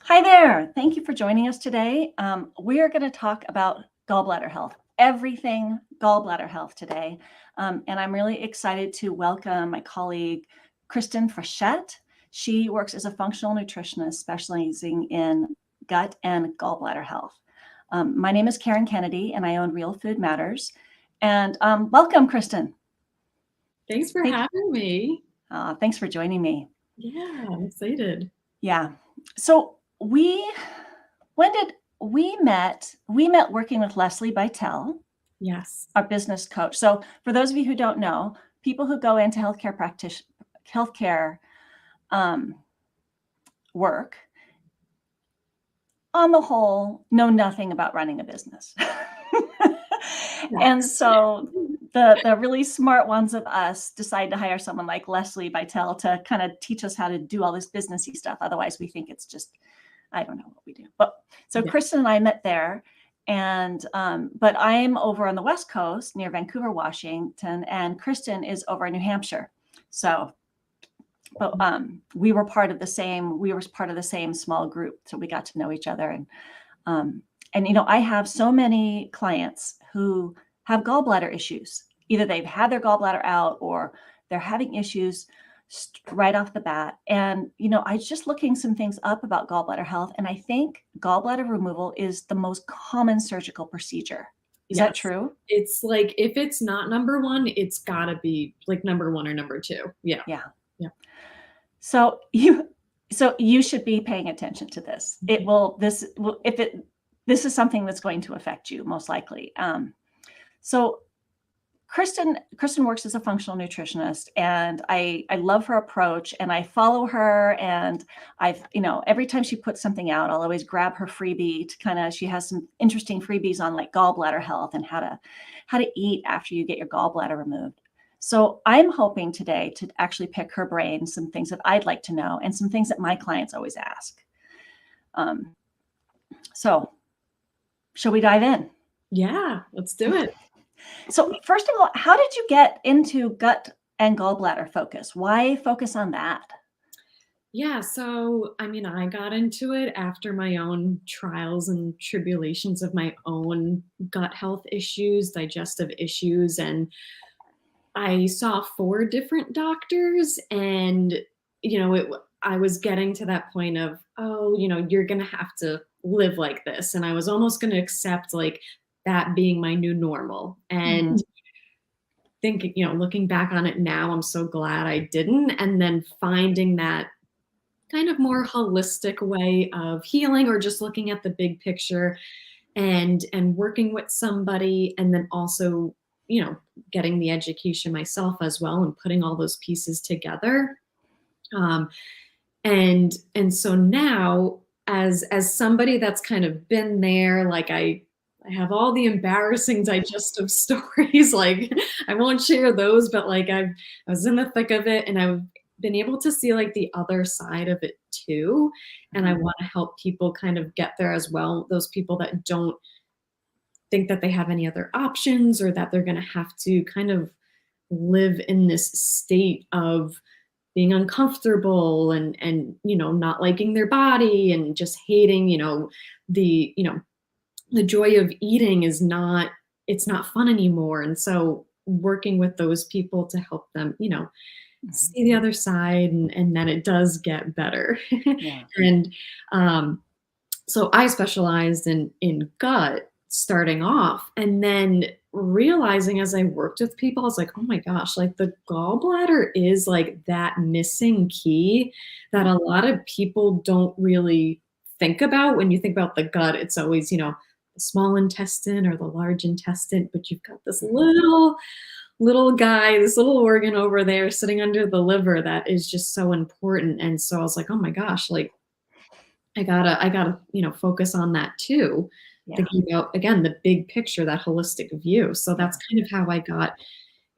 Hi there. Thank you for joining us today. We are going to talk about gallbladder health, everything gallbladder health today. And I'm really excited to welcome my colleague, Kristin Frechette. She works as a functional nutritionist specializing in gut and gallbladder health. My name is Karen Kennedy, and I own Real Food Matters. And welcome, Kristin. Thanks for having me. Thanks for joining me. Yeah, I'm excited. Yeah. So we met working with Leslie Bile, Yes. our business coach. So for those of you who don't know, people who go into healthcare work, on the whole, know nothing about running a business. And so the really smart ones of us decide to hire someone like Leslie Bile to kind of teach us how to do all this businessy stuff. Otherwise, we think it's just, I don't know what we do. But so Kristin and I met there, and but I'm over on the West Coast near Vancouver, Washington, and Kristin is over in New Hampshire. So, but we were part of the same small group, so we got to know each other. And you know, I have so many clients who have gallbladder issues. Either they've had their gallbladder out or they're having issues right off the bat. And, you know, I was just looking some things up about gallbladder health, and I think gallbladder removal is the most common surgical procedure. Is that true? It's like, if it's not number one, it's gotta be like number one or number two. Yeah. So you should be paying attention to this. This is something that's going to affect you most likely. So Kristin works as a functional nutritionist, and I love her approach, and I follow her, and every time she puts something out, I'll always grab her freebie to she has some interesting freebies on like gallbladder health and how to eat after you get your gallbladder removed. So I'm hoping today to actually pick her brain, some things that I'd like to know and some things that my clients always ask. So shall we dive in? Yeah, let's do it. So first of all, how did you get into gut and gallbladder focus? Why focus on that? Yeah, so I mean, I got into it after my own trials and tribulations of my own gut health issues, digestive issues, and I saw 4 different doctors, and I was getting to that point of, oh, you're gonna have to live like this, and I was almost gonna accept like that being my new normal. And looking back on it now, I'm so glad I didn't. And then finding that kind of more holistic way of healing, or just looking at the big picture and working with somebody, and then also getting the education myself as well, and putting all those pieces together. And so now, as somebody that's kind of been there, like I have all the embarrassing digestive stories. Like, I won't share those, but like I was in the thick of it, and I've been able to see like the other side of it too. And I want to help people kind of get there as well. Those people that don't think that they have any other options, or that they're going to have to kind of live in this state of being uncomfortable and not liking their body, and just hating, the joy of eating it's not fun anymore. And so working with those people to help them, see the other side, and then it does get better. Yeah. And so I specialized in gut starting off, and then realizing as I worked with people, I was like, oh my gosh, like the gallbladder is like that missing key that a lot of people don't really think about. When you think about the gut, it's always, the small intestine or the large intestine, but you've got this little guy, this little organ over there sitting under the liver that is just so important. And so I was like, oh my gosh, like I gotta, focus on that too. Yeah. Thinking about, again, the big picture, that holistic view. So that's kind of how I got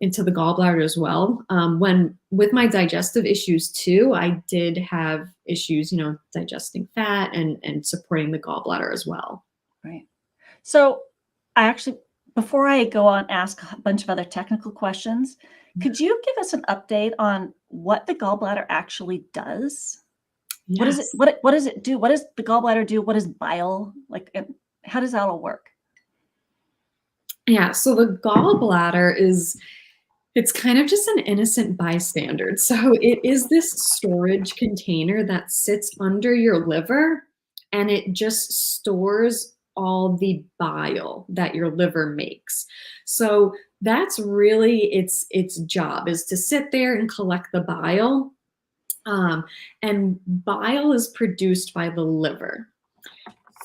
into the gallbladder as well. When with my digestive issues too, I did have issues, digesting fat and supporting the gallbladder as well. Right. So before I go on, ask a bunch of other technical questions, could you give us an update on what the gallbladder actually does? What is it? Yes. What does it do? What does the gallbladder do? What is bile? Like, how does that all work? Yeah, so the gallbladder it's kind of just an innocent bystander. So it is this storage container that sits under your liver, and it just stores all the bile that your liver makes. So that's really its job, is to sit there and collect the bile. And bile is produced by the liver.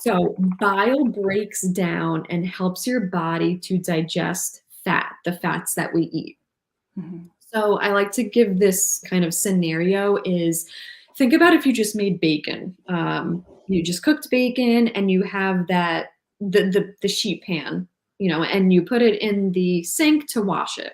So bile breaks down and helps your body to digest fat, the fats that we eat. Mhm. So I like to give this kind of scenario is, think about if you just made bacon. You just cooked bacon and you have the sheet pan, and you put it in the sink to wash it.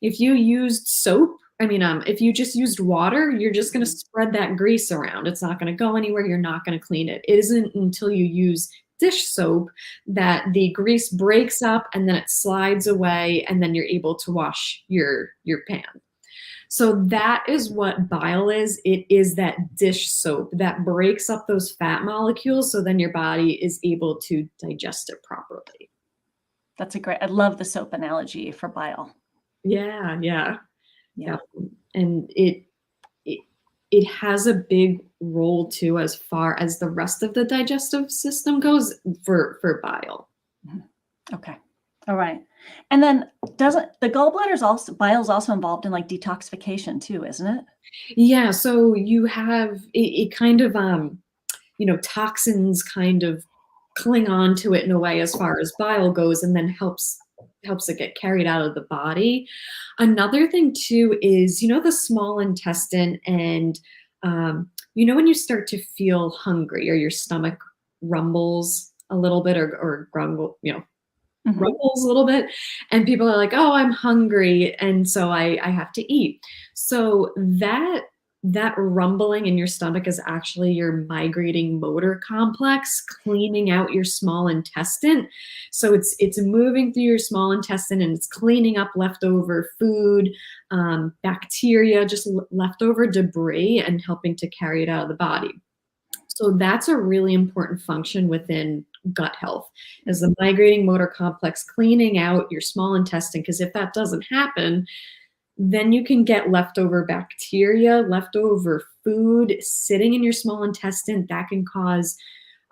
If you used soap, if you just used water, you're just going to spread that grease around. It's not going to go anywhere. You're not going to clean it. It isn't until you use dish soap that the grease breaks up and then it slides away, and then you're able to wash your pan. So that is what bile is. It is that dish soap that breaks up those fat molecules, so then your body is able to digest it properly. That's I love the soap analogy for bile. Yeah. Yeah. And it has a big role too, as far as the rest of the digestive system goes, for bile. Okay. All right. And then doesn't the gallbladder's also bile's also involved in like detoxification too, isn't it? Yeah, so you have it kind of toxins kind of cling on to it in a way as far as bile goes, and then helps it get carried out of the body. Another thing too is, the small intestine, and when you start to feel hungry or your stomach rumbles a little bit, or grumble, rumbles a little bit, and people are like, oh, I'm hungry, and so I have to eat. So that rumbling in your stomach is actually your migrating motor complex cleaning out your small intestine. So it's moving through your small intestine, and it's cleaning up leftover food, bacteria, just leftover debris, and helping to carry it out of the body. So that's a really important function within gut health, is the migrating motor complex cleaning out your small intestine. Because if that doesn't happen, then you can get leftover bacteria, leftover food sitting in your small intestine that can cause,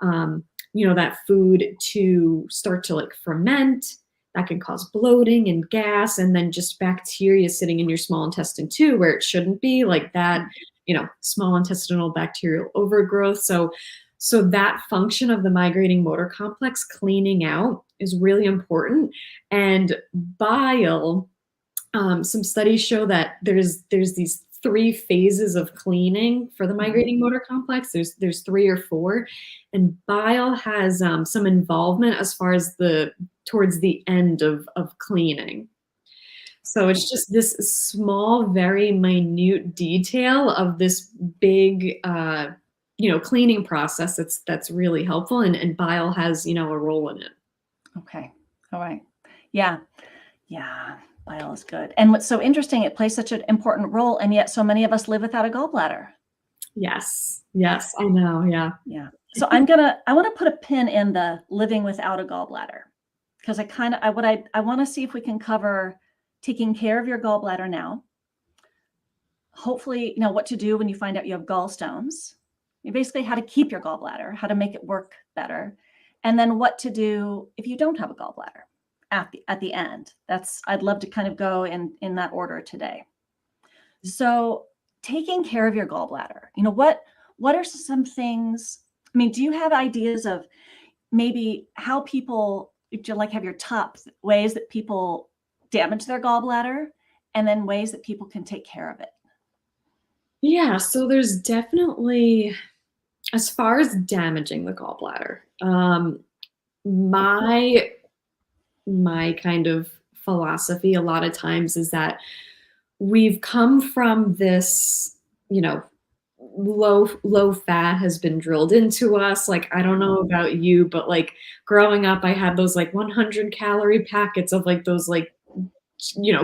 that food to start to like ferment. That can cause bloating and gas, and then just bacteria sitting in your small intestine too, where it shouldn't be, like that, small intestinal bacterial overgrowth. So that function of the migrating motor complex cleaning out is really important. And bile, some studies show that there's these 3 phases of cleaning for the migrating motor complex. There's 3 or 4, and bile has some involvement as far as towards the end of cleaning. So it's just this small, very minute detail of this big, cleaning process that's really helpful, and bile has, a role in it. Okay. All right. Yeah. Bile is good. And what's so interesting, it plays such an important role, and yet so many of us live without a gallbladder. Yes, I know. Yeah. So I want to put a pin in the living without a gallbladder, because I want to see if we can cover taking care of your gallbladder now. Hopefully, what to do when you find out you have gallstones. Basically, how to keep your gallbladder, how to make it work better, and then what to do if you don't have a gallbladder at the end. I'd love to kind of go in that order today. So taking care of your gallbladder, what are some things? Do you have ideas of maybe how people, if you have your top ways that people damage their gallbladder, and then ways that people can take care of it? Yeah, so there's definitely, as far as damaging the gallbladder, my kind of philosophy a lot of times is that we've come from this, low fat has been drilled into us. Like, I don't know about you, but like growing up, I had those like 100-calorie packets of like those like,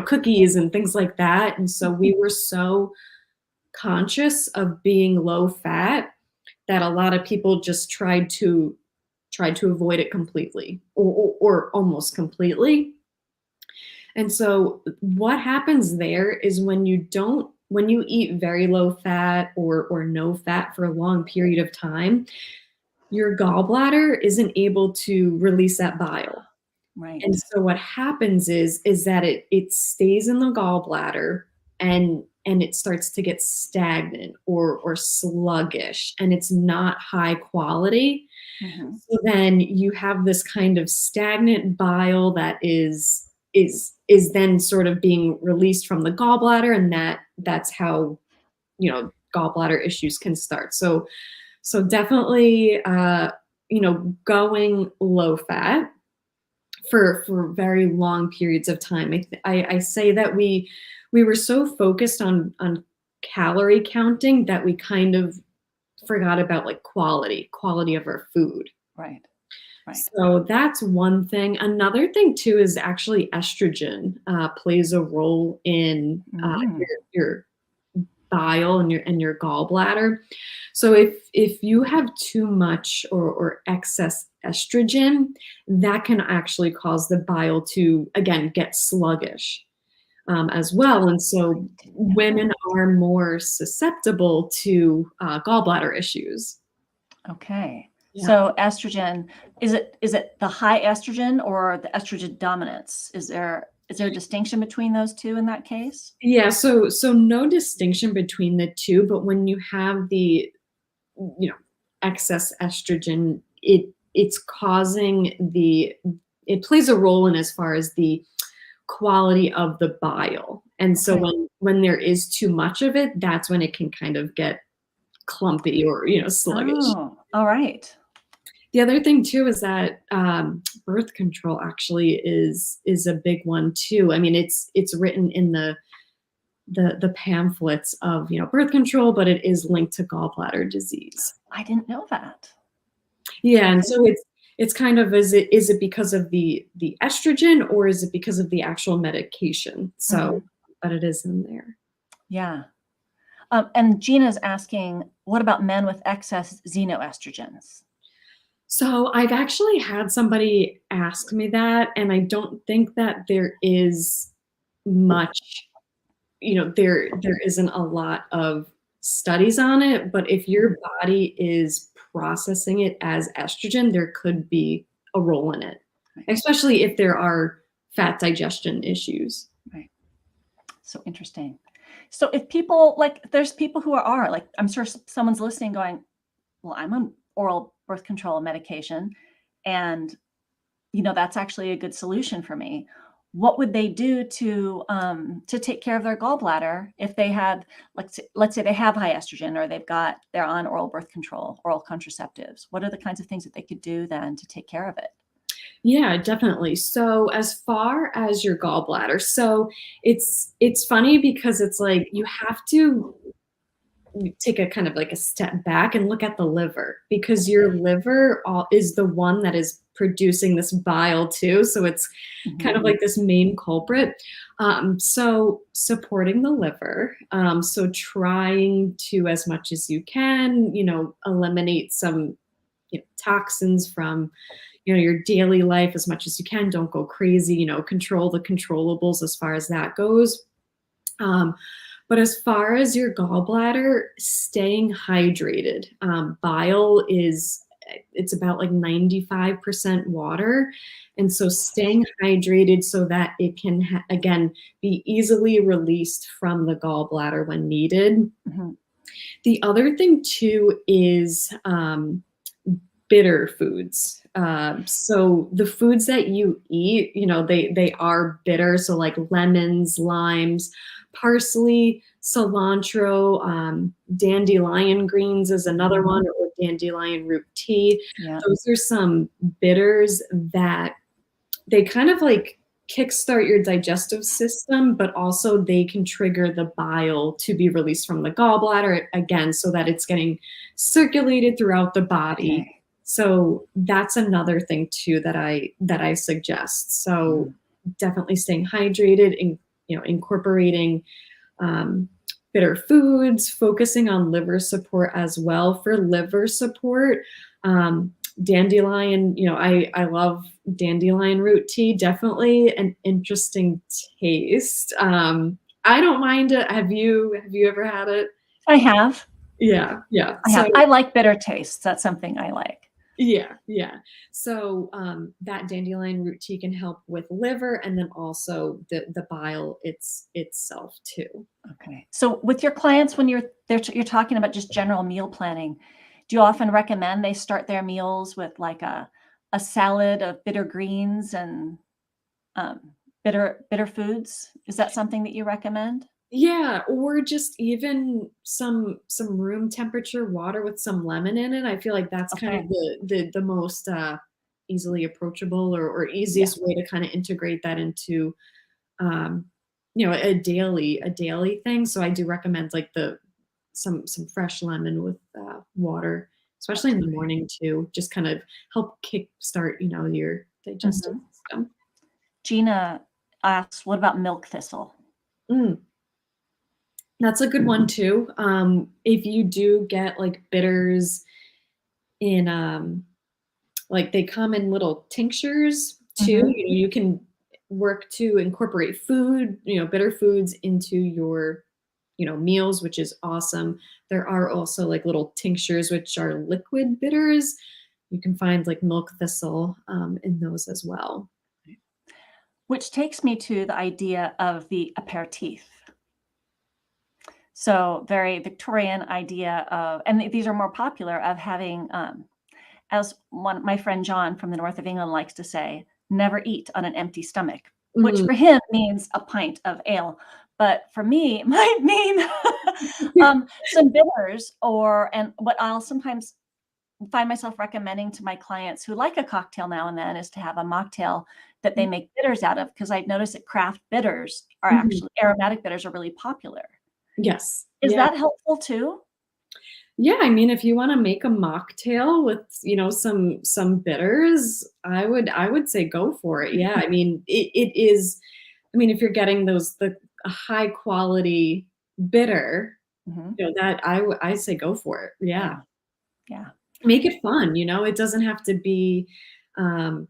cookies and things like that. And so we were so conscious of being low fat that a lot of people just tried to avoid it completely or almost completely. And so what happens there is when you eat very low fat or no fat for a long period of time, your gallbladder isn't able to release that bile. Right. And so what happens is that it stays in the gallbladder and it starts to get stagnant or sluggish, and it's not high quality. Mm-hmm. So then you have this kind of stagnant bile that is then sort of being released from the gallbladder, and that's how, gallbladder issues can start. So definitely, going low fat for very long periods of time. I say that we were so focused on calorie counting that we kind of forgot about like quality of our food. Right. Right. So that's one thing. Another thing too is actually estrogen plays a role in your bile and your gallbladder. So if you have too much or excess estrogen, that can actually cause the bile to, again, get sluggish as well. And so women are more susceptible to gallbladder issues. Okay. Yeah. So estrogen, is it the high estrogen or the estrogen dominance? Is there a distinction between those two in that case? Yeah, so no distinction between the two, but when you have the excess estrogen, it's causing it plays a role in as far as the quality of the bile. And so when there is too much of it, that's when it can kind of get clumpy or sluggish. Oh, all right. The other thing too is that birth control actually is a big one too. I mean, it's written in the pamphlets of birth control, but it is linked to gallbladder disease. I didn't know that. Yeah, and so it's kind of, is it because of the estrogen or is it because of the actual medication? So, but it is in there. Yeah. And Gina's asking, what about men with excess xenoestrogens? So I've actually had somebody ask me that, and I don't think that there is much, there isn't a lot of studies on it, but if your body is processing it as estrogen, there could be a role in it, especially if there are fat digestion issues. Right. So interesting. So if people, there's people who are like, I'm sure someone's listening going, well, I'm on oral birth control medication and, that's actually a good solution for me. What would they do to take care of their gallbladder if they had, let's say they have high estrogen or they're on oral birth control, oral contraceptives? What are the kinds of things that they could do then to take care of it? Yeah, definitely. So as far as your gallbladder, so it's funny because it's like you have to take a kind of like a step back and look at the liver, because your liver is the one that is producing this bile too. So it's kind of like this main culprit. So supporting the liver, so trying to, as much as you can, eliminate some toxins from your daily life as much as you can. Don't go crazy, control the controllables as far as that goes. But as far as your gallbladder, staying hydrated, bile it's about like 95% water. And so staying hydrated so that it can, again, be easily released from the gallbladder when needed. The other thing too is bitter foods. So the foods that you eat, they are bitter. So like lemons, limes, parsley, cilantro, dandelion greens is another one, or dandelion root tea. Yeah. Those are some bitters that they kind of like kickstart your digestive system, but also they can trigger the bile to be released from the gallbladder again, so that it's getting circulated throughout the body. Okay. So that's another thing too that I suggest. So definitely staying hydrated and incorporating bitter foods, focusing on liver support as well. For liver support, dandelion, I love dandelion root tea, definitely an interesting taste. I don't mind it. Have you ever had it? I have. Yeah, yeah. I So have. I like bitter tastes. That's something I like. yeah, yeah. So that dandelion root tea can help with liver and then also the bile itself too. Okay. So with your clients, when you're talking about just general meal planning, do you often recommend they start their meals with like a salad of bitter greens and bitter foods? Is that something that you recommend? Yeah, or just even some room temperature water with some lemon in it. I feel like that's kind of Okay. the most easily approachable or Yeah. easiest way to kind of integrate that into um, a daily thing. So I do recommend like the some fresh lemon with water, especially That's in the great. morning too. Just kind of help kickstart your digestive Mhm. system. Gina asks, what about milk thistle? Mm. That's a good one too. If you do get like bitters in like they come in little tinctures too, Mhm. you can work to incorporate bitter foods into your meals, which is awesome. There are also like little tinctures which are liquid bitters. You can find like milk thistle in those as well. Which takes me to the idea of the aperitif. So very Victorian idea of, and these are more popular, of having, as one my friend John from the north of England likes to say, never eat on an empty stomach, which Mm. for him means a pint of ale. But for me, it might mean some bitters, and what I'll sometimes find myself recommending to my clients who like a cocktail now and then is to have a mocktail that they make bitters out of, because I've noticed that craft bitters are Mhm. actually aromatic bitters are really popular. Yes. Is Yeah. that helpful too? Yeah, I mean, if you wanna make a mocktail with, some bitters, I would say go for it. Yeah, I mean, it is I mean, if you're getting a high quality bitter, Mhm. that I say go for it. Yeah. Yeah, yeah. Make it fun, it doesn't have to be, um,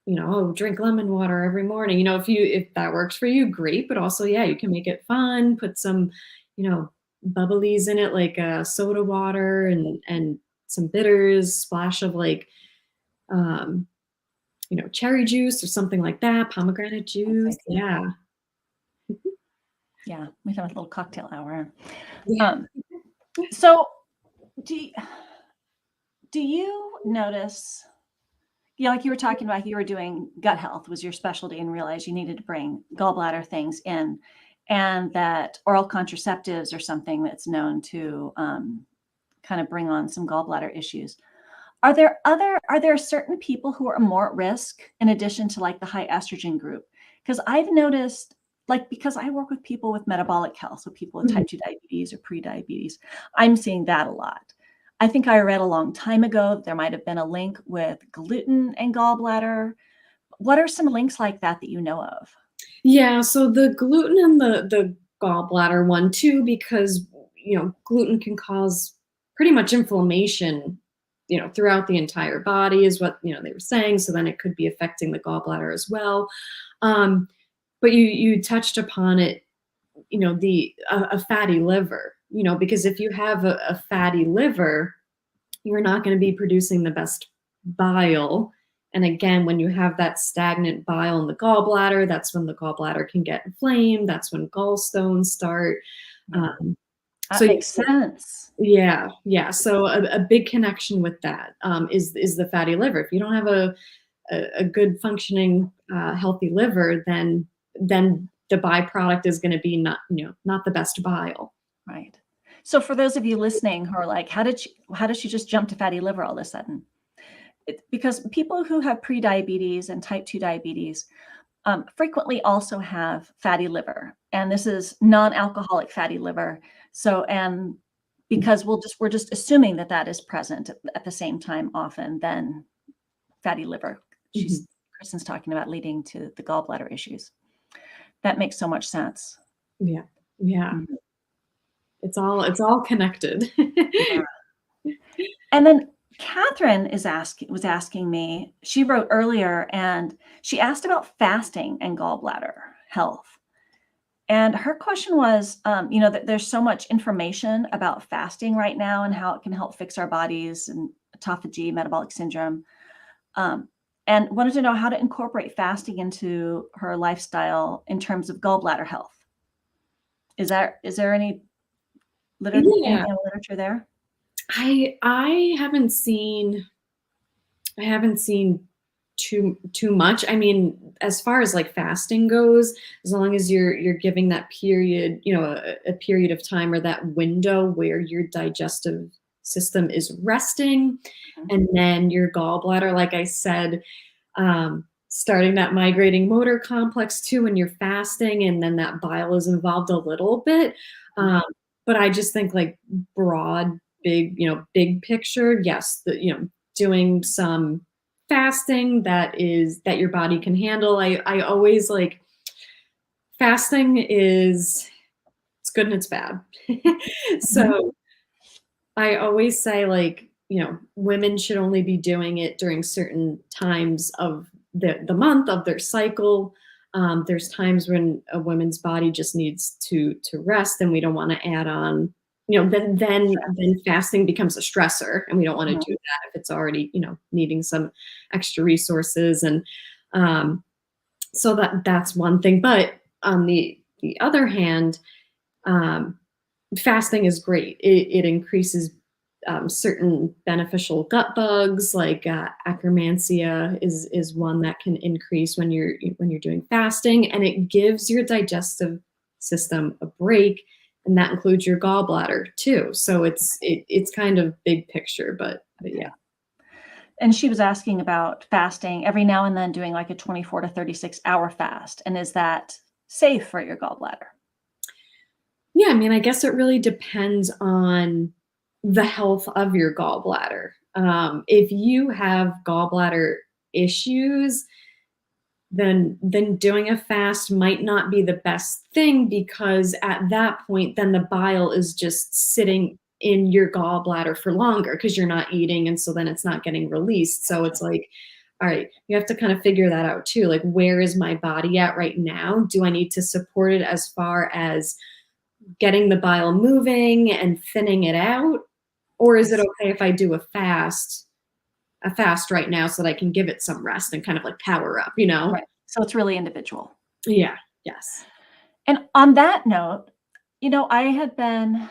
"Oh, drink lemon water every morning." If that works for you, great, but also, yeah, you can make it fun, put some, bubblies in it, like, soda water and some bitters, splash of, like, um, cherry juice or something like that, pomegranate That's juice, ideal. yeah. Yeah, we have a little cocktail hour. Yeah. Um, so do you, do you notice, like you were talking about, you were doing gut health was your specialty and realized you needed to bring gallbladder things in, and that oral contraceptives are something that's known to kind of bring on some gallbladder issues. Are there certain people who are more at risk in addition to like the high estrogen group? Because I've noticed, like, because I work with people with metabolic health, so people with Mhm. type 2 diabetes or pre-diabetes, I'm seeing that a lot. I think I read a long time ago that there might have been a link with gluten and gallbladder. What are some links like that that you know of? Yeah, so the gluten and the gallbladder one too, because gluten can cause pretty much inflammation, throughout the entire body, is what they were saying. So then it could be affecting the gallbladder as well. Um, but you touched upon it, the a fatty liver, because if you have a fatty liver, you're not going to be producing the best bile. And again, when you have that stagnant bile in the gallbladder, that's when the gallbladder can get inflamed. That's when gallstones start. Yeah, Um, that so makes sense. yeah, yeah. So a big connection with that is the fatty liver. If you don't have a good functioning healthy liver, then the byproduct is going to be not the best bile. Right. So for those of you listening who are like, how did she just jump to fatty liver all of a sudden? Because people who have pre-diabetes and type 2 diabetes frequently also have fatty liver, and this is non-alcoholic fatty liver. So, and because we're just assuming that that is present at the same time often, then fatty liver. Mhm. Kristen's talking about leading to the gallbladder issues. That makes so much sense. Yeah, yeah. Mhm. it's all connected. Yeah. And then Catherine was asking me, she wrote earlier and she asked about fasting and gallbladder health. And her question was, that there's so much information about fasting right now and how it can help fix our bodies and autophagy, metabolic syndrome, um, and wanted to know how to incorporate fasting into her lifestyle in terms of gallbladder health. Is there any Yeah, anything in the literature there? I haven't seen too much. I mean, as far as like fasting goes, as long as you're giving that period, a period of time or that window where your digestive system is resting, Mhm. and then your gallbladder, like I said, starting that migrating motor complex too when you're fasting, and then that bile is involved a little bit. Um, but I just think like broad, big picture, yes, doing some fasting that your body can handle. I always like fasting is it's good and it's bad. Mhm. So I always say, like, women should only be doing it during certain times of the month of their cycle. There's times when a woman's body just needs to rest, and we don't want to add on. Then fasting becomes a stressor, and we don't want to Mhm. do that if it's already needing some extra resources. And um, so that's one thing. But on the other hand, um, fasting is great. It increases certain beneficial gut bugs, like Akkermansia is one that can increase when you're doing fasting, and it gives your digestive system a break, and that includes your gallbladder too. So it's kind of big picture, but yeah. Okay. And she was asking about fasting every now and then, doing like a 24 to 36-hour fast. And is that safe for your gallbladder? Yeah, I mean, I guess it really depends on the health of your gallbladder. If you have gallbladder issues, then doing a fast might not be the best thing, because at that point then the bile is just sitting in your gallbladder for longer because you're not eating, and so then it's not getting released. So it's like, all right, you have to kind of figure that out too. Like, where is my body at right now? Do I need to support it as far as getting the bile moving and thinning it out? Or I is it see. okay if I do a fast right now so that I can give it some rest and kind of like power up, you know? Right. So it's really individual. Yeah. Yes. And on that note, I had been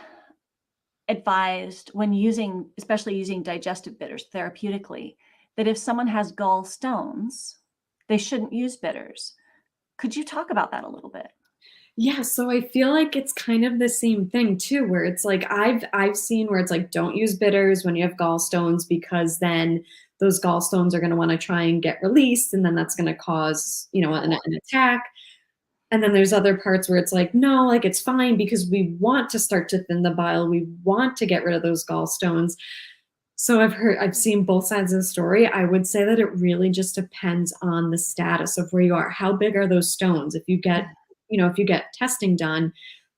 advised when using, especially using digestive bitters therapeutically, that if someone has gallstones, they shouldn't use bitters. Could you talk about that a little bit? Yeah, so I feel like it's kind of the same thing too, where it's like I've seen where it's like, don't use bitters when you have gallstones, because then those gallstones are going to want to try and get released, and then that's going to cause an attack. And then there's other parts where it's like, no, like it's fine because we want to start to thin the bile, we want to get rid of those gallstones. So I've seen both sides of the story. I would say that it really just depends on the status of where you are. How big are those stones? If you get testing done,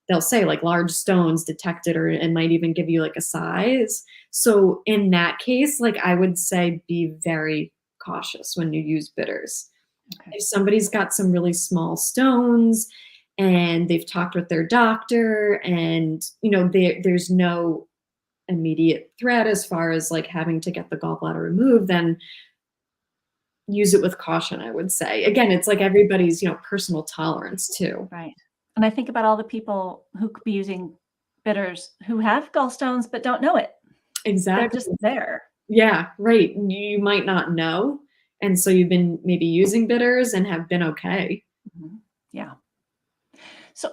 they'll say like large stones detected, or it might even give you like a size. So in that case, like I would say be very cautious when you use bitters. Okay. If somebody's got some really small stones and they've talked with their doctor, and there's no immediate threat as far as like having to get the gallbladder removed, then use it with caution, I would say. Again, it's like everybody's, personal tolerance too. Right. And I think about all the people who could be using bitters who have gallstones but don't know it. They're just Exactly. there. Yeah, right. You might not know. And so you've been maybe using bitters and have been okay. Mhm. Yeah. So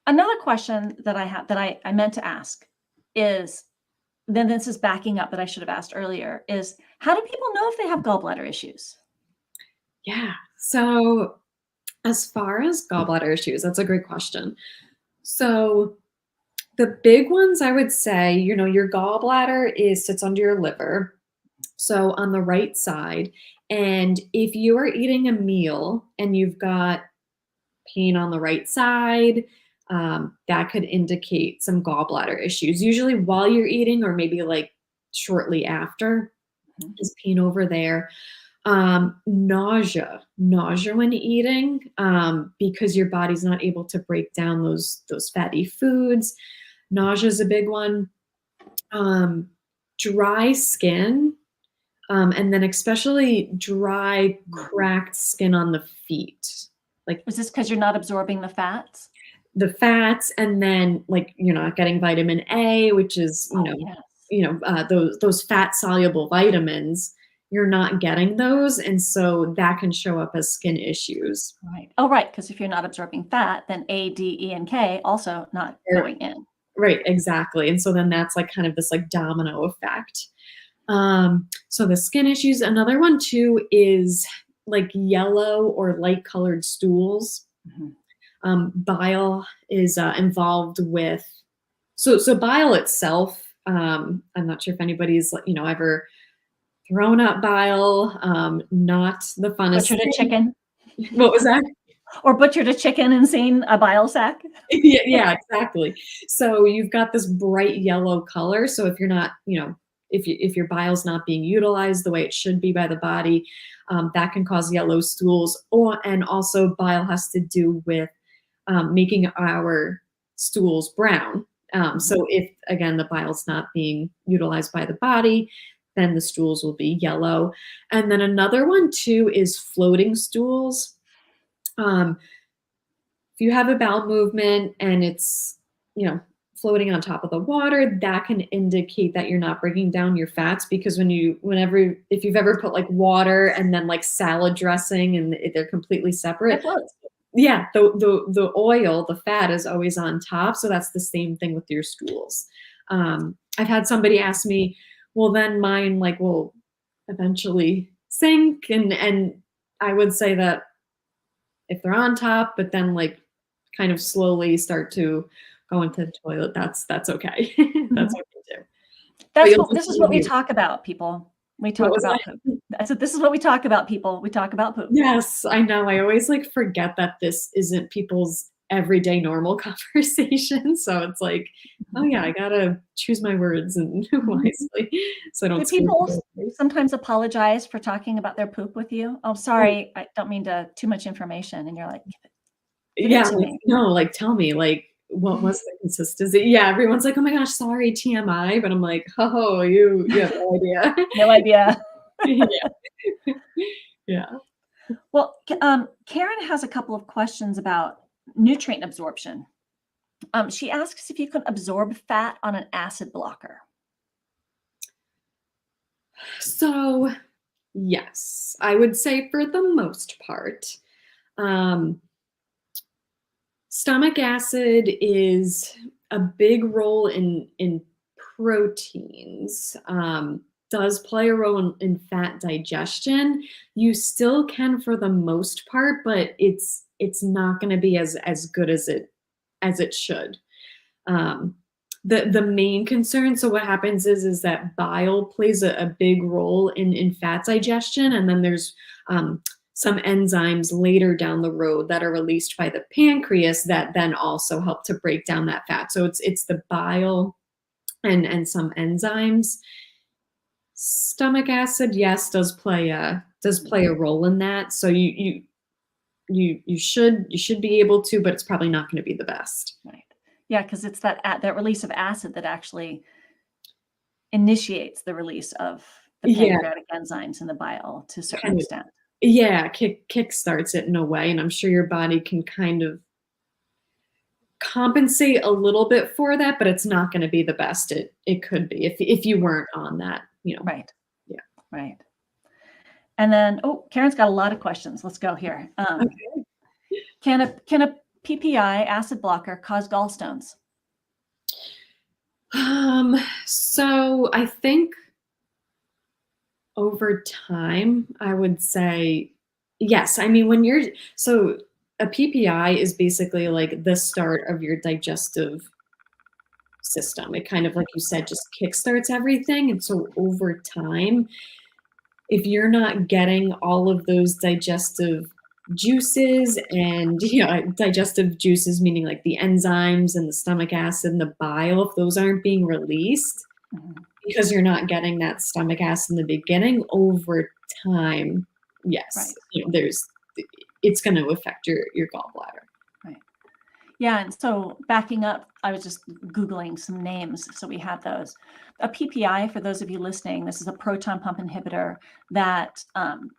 another question that I have that I meant to ask is, then this is backing up that I should have asked earlier, is how do people know if they have gallbladder issues? Yeah. So as far as gallbladder issues, that's a great question. So the big ones I would say, your gallbladder sits under your liver, so on the right side. And if you are eating a meal and you've got pain on the right side, that could indicate some gallbladder issues, usually while you're eating or maybe like shortly after. Is pain over there. Nausea when eating, because your body's not able to break down those fatty foods. Nausea is a big one. Dry skin, and then especially dry, cracked skin on the feet. Like, is this because you're not absorbing the fats? The fats, and then like you're not getting vitamin A, which is those fat soluble vitamins. You're not getting those, and so that can show up as skin issues. Right. Oh, right. Because if you're not absorbing fat, then A, D, E, and K also not going in. Right. Exactly. And so then that's like kind of this like domino effect. So the skin issues. Another one too is like yellow or light colored stools. Bile is involved with. So bile itself. I'm not sure if anybody's ever thrown up bile, not the funnest. Butchered a chicken. What was that? Or butchered a chicken and seen a bile sac. Yeah, exactly. So you've got this bright yellow color. So if you're not, if your bile's not being utilized the way it should be by the body, that can cause yellow stools. And also bile has to do with making our stools brown. So if, again, the bile's not being utilized by the body, then the stools will be yellow. And then another one too is floating stools. If you have a bowel movement and it's, floating on top of the water, that can indicate that you're not breaking down your fats, because if you've ever put like water and then like salad dressing and they're completely separate. Yeah, the oil, the fat is always on top. So that's the same thing with your stools. I've had somebody ask me, well, then mine will eventually sink. And I would say that if they're on top, but then kind of slowly start to go into the toilet, that's okay. That's okay too. This is what we talk about, people. We talk about poop. I said, this is what we talk about, people. We talk about poop. Yes, I know. I always forget that this isn't people's everyday normal conversation. So it's like, oh yeah, I gotta choose my words and wisely, so I don't. Do people sometimes apologize for talking about their poop with you? Oh, sorry, I don't mean too much information, and you're like, no, tell me, what was the consistency? Yeah, everyone's like, oh my gosh, sorry, TMI, but I'm like, oh, you have no idea. No idea. Yeah. Well, Karen has a couple of questions about nutrient absorption. She asks if you can absorb fat on an acid blocker. So, yes, I would say for the most part. Stomach acid is a big role in proteins. Does play a role in fat digestion. You still can for the most part, but it's not going to be as good as it should. The main concern, so what happens is that bile plays a big role in fat digestion, and then there's some enzymes later down the road that are released by the pancreas that then also help to break down that fat. So it's the bile and some enzymes. Stomach acid, yes, does play a role in that. So you should be able to, but it's probably not going to be the best. Right. Yeah, because it's that release of acid that actually initiates the release of the pancreatic enzymes in the bile to a certain extent. Yeah, kick starts it in a way, and I'm sure your body can kind of compensate a little bit for that, but it's not going to be the best it could be if you weren't on that, Right. Yeah. Right. And then, Karen's got a lot of questions. Let's go here. Okay. Can a PPI acid blocker cause gallstones? So I think over time, I would say yes. I mean, so a PPI is basically like the start of your digestive system. It kind of, like you said, just kickstarts everything. And so over time, if you're not getting all of those digestive juices and digestive juices, meaning like the enzymes and the stomach acid and the bile, if those aren't being released because you're not getting that stomach acid in the beginning, over time, yes, it's going to affect your gallbladder. Right. Yeah, and so backing up, I was just Googling some names, so we have those. A PPI, for those of you listening, this is a proton pump inhibitor that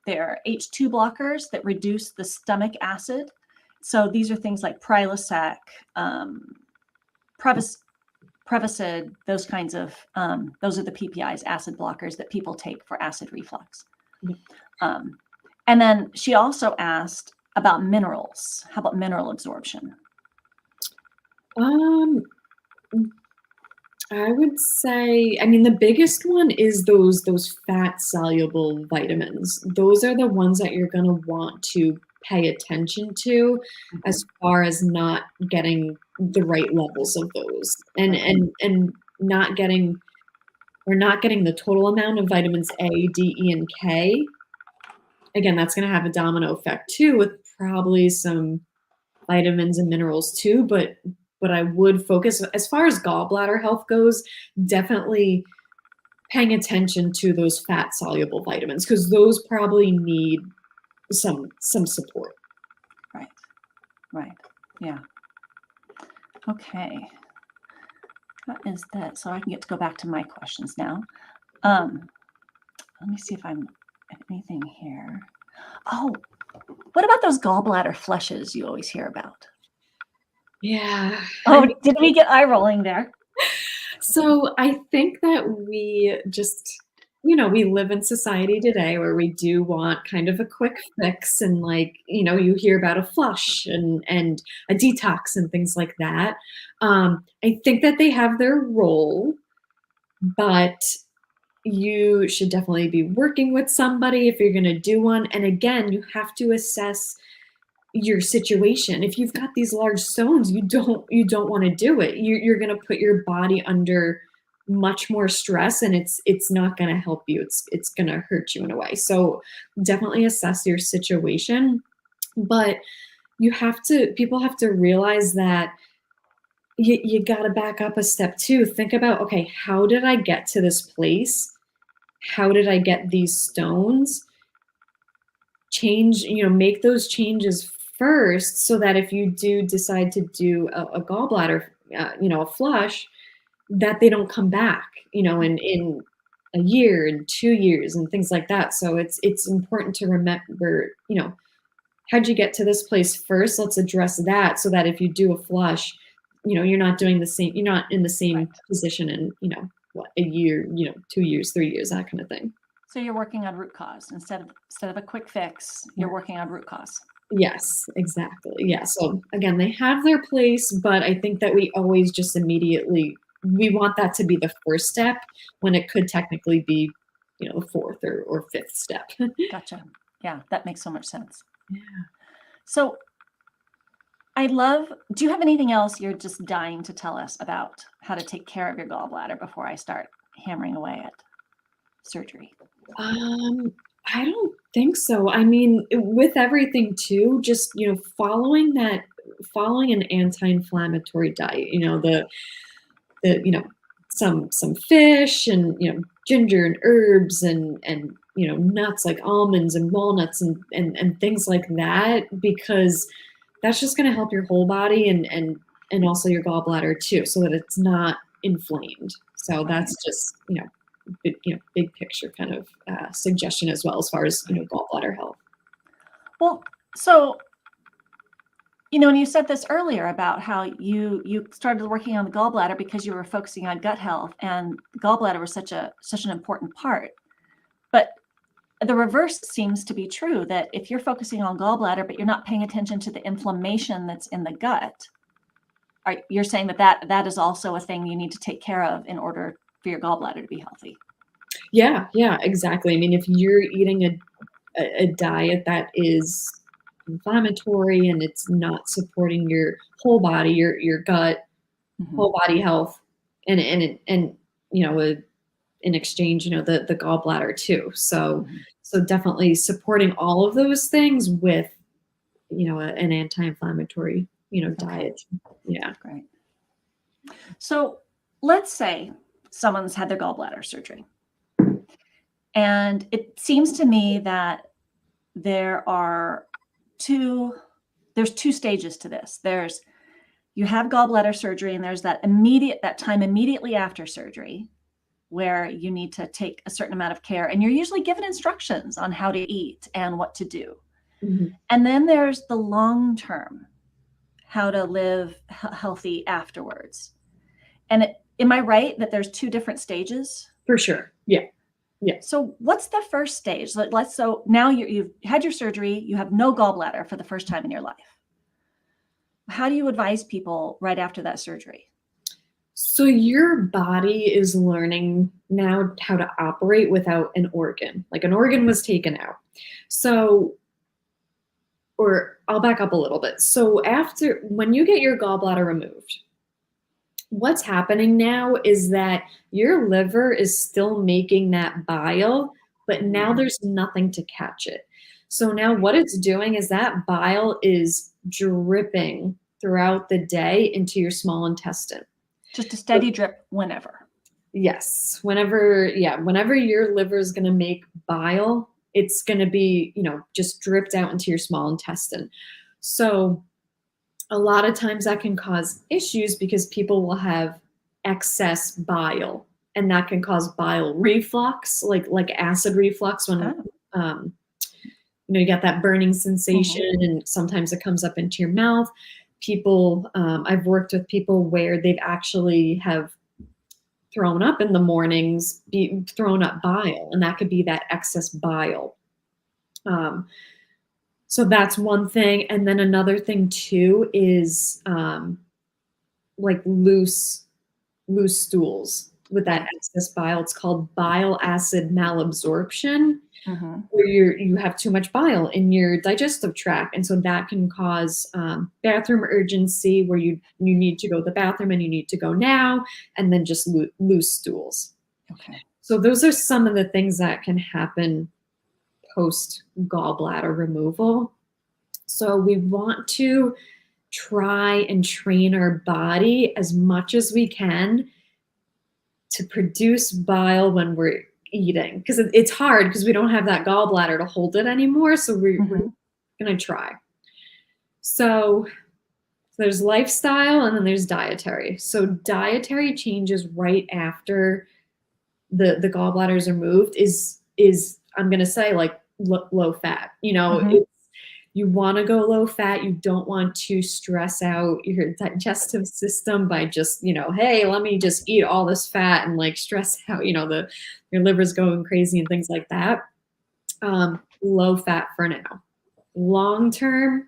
they're H2 blockers that reduce the stomach acid. So these are things like Prilosec, Prevacid, those kinds of, those are the PPIs, acid blockers that people take for acid reflux. And then she also asked about minerals. How about mineral absorption? I would say, I mean, the biggest one is those fat soluble vitamins. Those are the ones that you're going to want to pay attention to as far as not getting the right levels of those and not getting the total amount of vitamins A, D, E, and K. Again, that's going to have a domino effect too, with probably some vitamins and minerals too, but I would focus, as far as gallbladder health goes, definitely paying attention to those fat soluble vitamins, because those probably need some support. Right. Yeah. Okay. That is that. So I can get to go back to my questions now. Let me see if anything here. Oh, what about those gallbladder flushes you always hear about? Yeah. Oh, did we get eye rolling there? So I think that we just, we live in society today where we do want kind of a quick fix, and you hear about a flush and a detox and things like that. I think that they have their role, but you should definitely be working with somebody if you're going to do one. And again, you have to assess your situation. If you've got these large stones, you don't want to do it. You're going to put your body under much more stress, and it's not going to help you. It's going to hurt you in a way. So definitely assess your situation. But people have to realize that you got to back up a step too. Think about, okay, how did I get to this place? How did I get these stones? Make those changes first, so that if you do decide to do a gallbladder, a flush, that they don't come back, in a year and 2 years and things like that. So it's important to remember, how'd you get to this place first? Let's address that, so that if you do a flush, you're not in the same position in, a year, 2 years, 3 years, that kind of thing. So you're working on root cause instead of a quick fix. You're working on root cause. Yes, exactly. Yeah. So again, they have their place, but I think that we always just we want that to be the first step, when it could technically be, the fourth or fifth step. Gotcha. Yeah, that makes so much sense. Yeah. So do you have anything else you're just dying to tell us about how to take care of your gallbladder before I start hammering away at surgery? I don't think so. I mean, with everything too, just, following an anti-inflammatory diet, some fish and, ginger and herbs and, nuts like almonds and walnuts and things like that, because that's just going to help your whole body and also your gallbladder too, so that it's not inflamed. So that's just, big picture kind of suggestion as well, as far as, gallbladder health. Well, so, when you said this earlier about how you started working on the gallbladder because you were focusing on gut health, and the gallbladder was such an important part. But the reverse seems to be true, that if you're focusing on gallbladder, but you're not paying attention to the inflammation that's in the gut, you're saying that is also a thing you need to take care of in order for your gallbladder to be healthy. Yeah, exactly. I mean, if you're eating a diet that is inflammatory and it's not supporting your whole body, your gut, whole body health, and in exchange, the gallbladder too. So definitely supporting all of those things with an anti-inflammatory, diet. Yeah. Great. So let's say someone's had their gallbladder surgery. And it seems to me that there's two stages to this. You have gallbladder surgery, and there's that time immediately after surgery where you need to take a certain amount of care, and you're usually given instructions on how to eat and what to do. Mm-hmm. And then there's the long term, how to live healthy afterwards. And am I right that there's two different stages? For sure. Yeah. Yeah. So what's the first stage? So now you've had your surgery, you have no gallbladder for the first time in your life. How do you advise people right after that surgery? So your body is learning now how to operate without an organ. Like an organ was taken out. Or I'll back up a little bit. So when you get your gallbladder removed, what's happening now is that your liver is still making that bile, but now there's nothing to catch it. So now what it's doing is that bile is dripping throughout the day into your small intestine. Just a steady drip whenever. Yes. Whenever your liver is going to make bile, it's going to be, just dripped out into your small intestine. So a lot of times that can cause issues because people will have excess bile, and that can cause bile reflux, like acid reflux when, you get that burning sensation, and sometimes it comes up into your mouth. People, I've worked with people where they've actually have thrown up in the mornings, thrown up bile, and that could be that excess bile. So that's one thing. And then another thing too is like loose stools with that excess bile. It's called bile acid malabsorption, where you have too much bile in your digestive tract. And so that can cause bathroom urgency, where you need to go to the bathroom and you need to go now, and then just loose stools. Okay. So those are some of the things that can happen post gallbladder removal. So we want to try and train our body as much as we can to produce bile when we're eating, because it's hard because we don't have that gallbladder to hold it anymore. So we're going to try. So there's lifestyle, and then there's dietary. So dietary changes right after the gallbladder is removed is I'm going to say like low fat. You want to go low fat. You don't want to stress out your digestive system by just, hey, let me just eat all this fat and like stress out, your liver's going crazy and things like that. Low fat for now. Long term,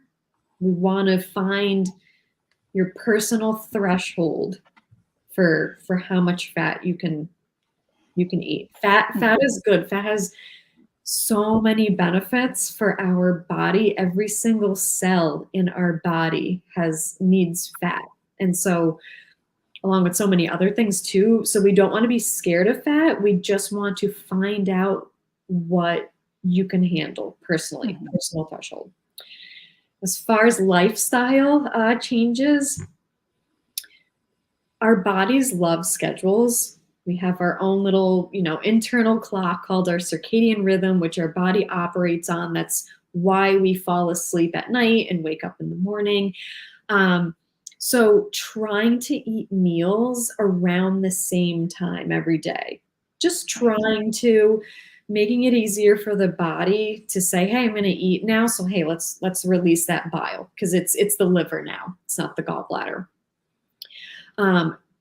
we want to find your personal threshold for how much fat you can eat. Fat is good. Fat has so many benefits for our body. Every single cell in our body needs fat. And so along with so many other things too. So we don't want to be scared of fat. We just want to find out what you can handle personally, personal threshold. As far as lifestyle changes, our bodies love schedules. We have our own little, internal clock called our circadian rhythm, which our body operates on. That's why we fall asleep at night and wake up in the morning. So trying to eat meals around the same time every day, just making it easier for the body to say, hey, I'm going to eat now. So, hey, let's release that bile, because it's the liver now. It's not the gallbladder.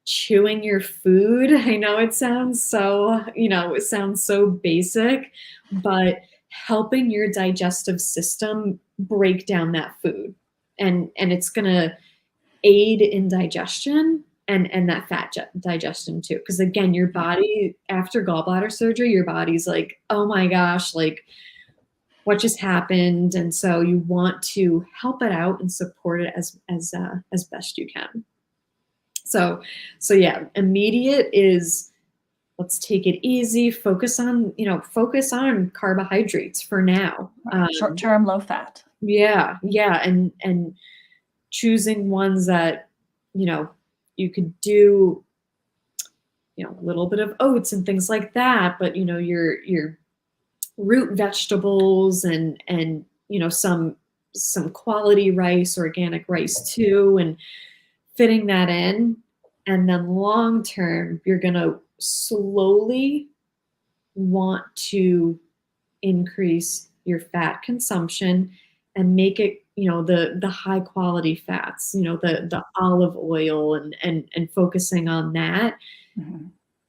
Chewing your food. I know it sounds so basic, but helping your digestive system break down that food. And it's going to aid in digestion and that fat digestion too. Because again, your body, after gallbladder surgery, your body's like, oh my gosh, like what just happened? And so you want to help it out and support it as best you can. So yeah, immediate is let's take it easy, focus on carbohydrates for now. Short-term, low fat. Yeah, and choosing ones that, you could do, a little bit of oats and things like that, but your root vegetables and some quality rice, organic rice too, and fitting that in. And then long term, you're gonna slowly want to increase your fat consumption and make it, the high quality fats, the olive oil and focusing on that. Mm-hmm.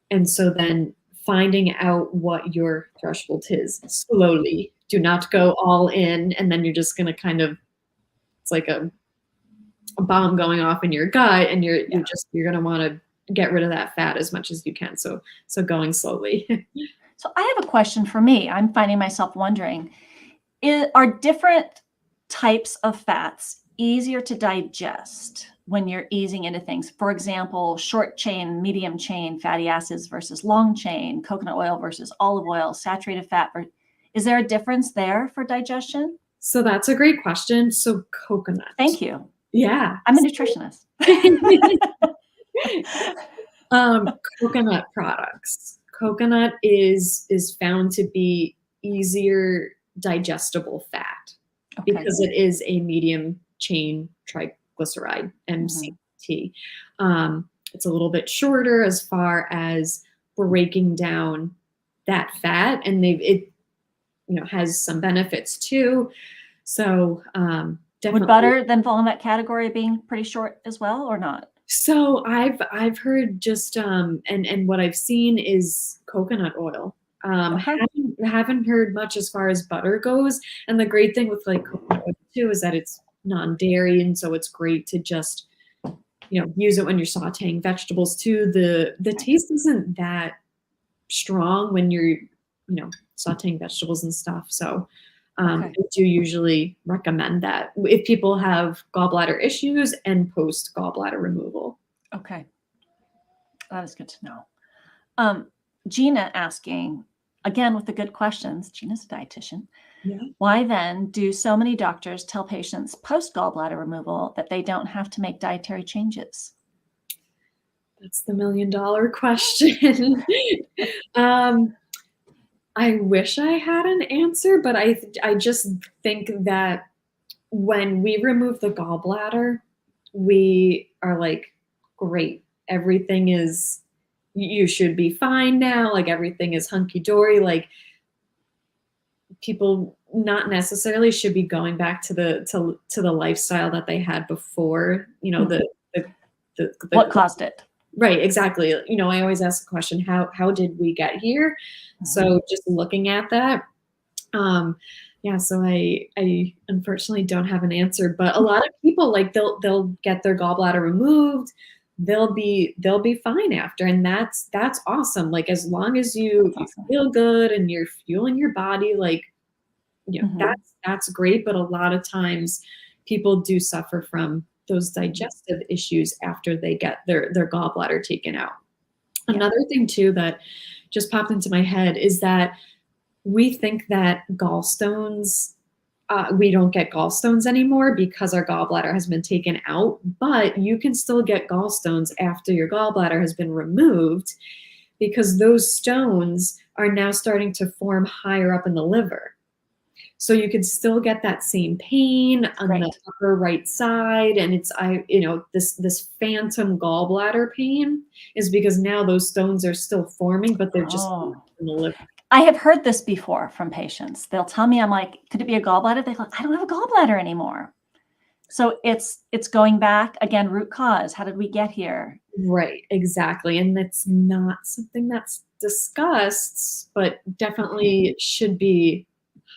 And so then finding out what your threshold is slowly. Do not go all in, and then you're just going to it's like a bomb going off in your gut, and you're going to want to get rid of that fat as much as you can. So going slowly. So I have a question for me. I'm finding myself wondering, are different types of fats easier to digest when you're easing into things? For example, short chain, medium chain fatty acids versus long chain, coconut oil versus olive oil, saturated fat. Is there a difference there for digestion? So that's a great question. So coconut. Thank you. Yeah. I'm a nutritionist. Coconut products. Coconut is found to be easier digestible fat because it is a medium chain triglyceride, MCT. It's a little bit shorter as far as breaking down that fat, and it has some benefits too. So definitely. Would butter then fall in that category of being pretty short as well, or not? So I've heard just and what I've seen is coconut oil. Haven't heard much as far as butter goes. And the great thing with like coconut oil too is that it's non-dairy, and so it's great to just use it when you're sautéing vegetables too. The taste isn't that strong when you're sautéing vegetables and stuff. So I do usually recommend that if people have gallbladder issues and post gallbladder removal. Okay. That is good to know. Gina asking, again, with the good questions, Gina's a dietitian. Yeah. Why then do so many doctors tell patients post gallbladder removal that they don't have to make dietary changes? That's the $1 million question. I wish I had an answer, but I just think that when we remove the gallbladder, we are like, great, everything is, you should be fine now. Like everything is hunky dory. Like people not necessarily should be going back to the lifestyle that they had before. What caused it? Right, exactly. I always ask the question, how did we get here? So just looking at that, so I unfortunately don't have an answer, but a lot of people, like they'll get their gallbladder removed, they'll be fine after, and that's awesome. Like as long as you feel good and you're fueling your body, like that's great. But a lot of times people do suffer from those digestive issues after they get their gallbladder taken out. Another thing too that just popped into my head is that we think that gallstones, we don't get gallstones anymore because our gallbladder has been taken out, but you can still get gallstones after your gallbladder has been removed because those stones are now starting to form higher up in the liver. So you could still get that same pain on the upper right side. And it's, this phantom gallbladder pain is because now those stones are still forming, but they're just in the liver. I have heard this before from patients. They'll tell me, I'm like, could it be a gallbladder? They're like, I don't have a gallbladder anymore. So it's going back again, root cause. How did we get here? Right, exactly. And that's not something that's discussed, but definitely should be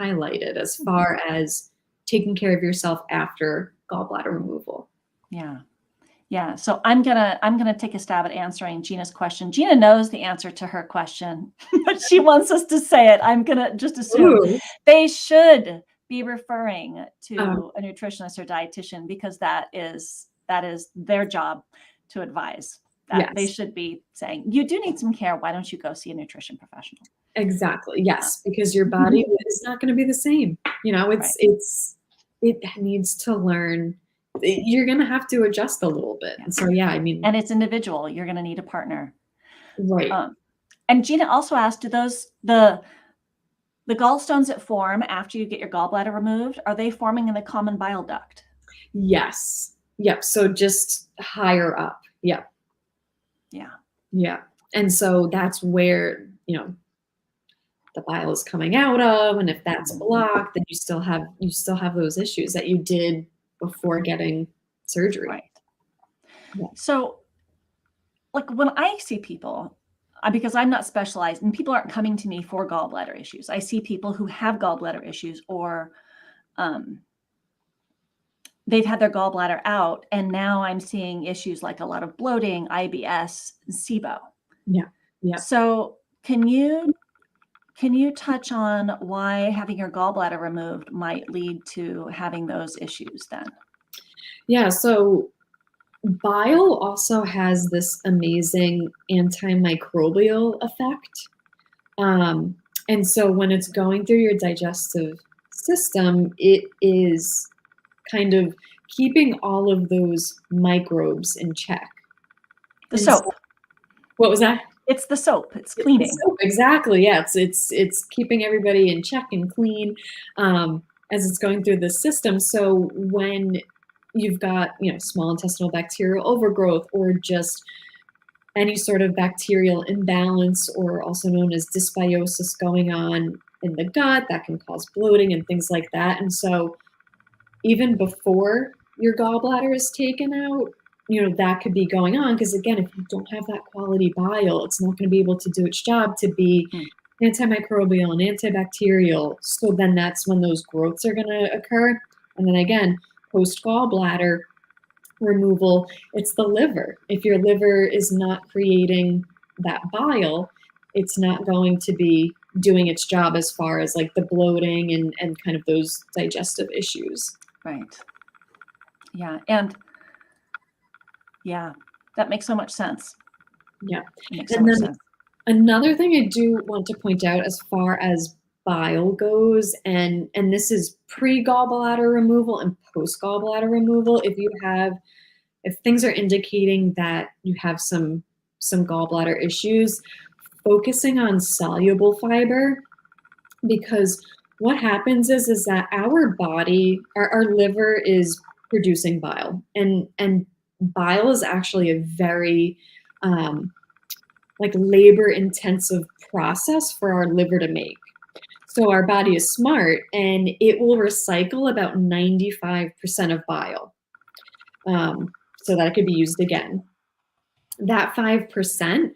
highlighted as far as taking care of yourself after gallbladder removal. Yeah. So I'm gonna take a stab at answering Gina's question. Gina knows the answer to her question, but she wants us to say it. I'm gonna just assume they should be referring to a nutritionist or dietitian because that is their job to advise. that they Yes. should be saying, you do need some care. Why don't you go see a nutrition professional? Exactly. Yes, because your body is not going to be the same. You know, Right. it needs to learn. You're going to have to adjust a little bit. Yeah. And so, yeah, I mean, And it's individual. You're going to need a partner. right. And Gina also asked, do the gallstones that form after you get your gallbladder removed, are they forming in the common bile duct? Yes. Yep. So just higher up. Yep. Yeah. Yeah. And so that's where, you know, the bile is coming out of, and if that's blocked, then you still have those issues that you did before getting surgery. Right. Yeah. So like when I see people, because I'm not specialized and people aren't coming to me for gallbladder issues. I see people who have gallbladder issues or they've had their gallbladder out, and now I'm seeing issues like a lot of bloating, IBS, and SIBO. Yeah. Yeah. So can you touch on why having your gallbladder removed might lead to having those issues then? Yeah. So bile also has this amazing antimicrobial effect. And so when it's going through your digestive system, it is kind of keeping all of those microbes in check. The And soap. so, what was that? It's the soap. It's cleaning. It's the soap, exactly. Yeah. It's keeping everybody in check and clean as it's going through the system. So when you've got, you know, small intestinal bacterial overgrowth or just any sort of bacterial imbalance, or also known as dysbiosis going on in the gut, that can cause bloating and things like that. And so even before your gallbladder is taken out, you know, that could be going on, because again, if you don't have that quality bile, it's not going to be able to do its job to be antimicrobial and antibacterial. So then that's when those growths are going to occur. And then again, post gallbladder removal, it's the liver. If your liver is not creating that bile, it's not going to be doing its job as far as like the bloating and kind of those digestive issues. Right. Yeah. And yeah, that makes so much sense. Yeah. It makes so much sense. Another thing I do want to point out as far as bile goes, and this is pre-gallbladder removal and post-gallbladder removal, if things are indicating that you have some gallbladder issues, focusing on soluble fiber, because what happens is that our body, our liver is producing bile, and bile is actually a very like labor intensive process for our liver to make. So our body is smart and it will recycle about 95% of bile so that it could be used again. That 5%,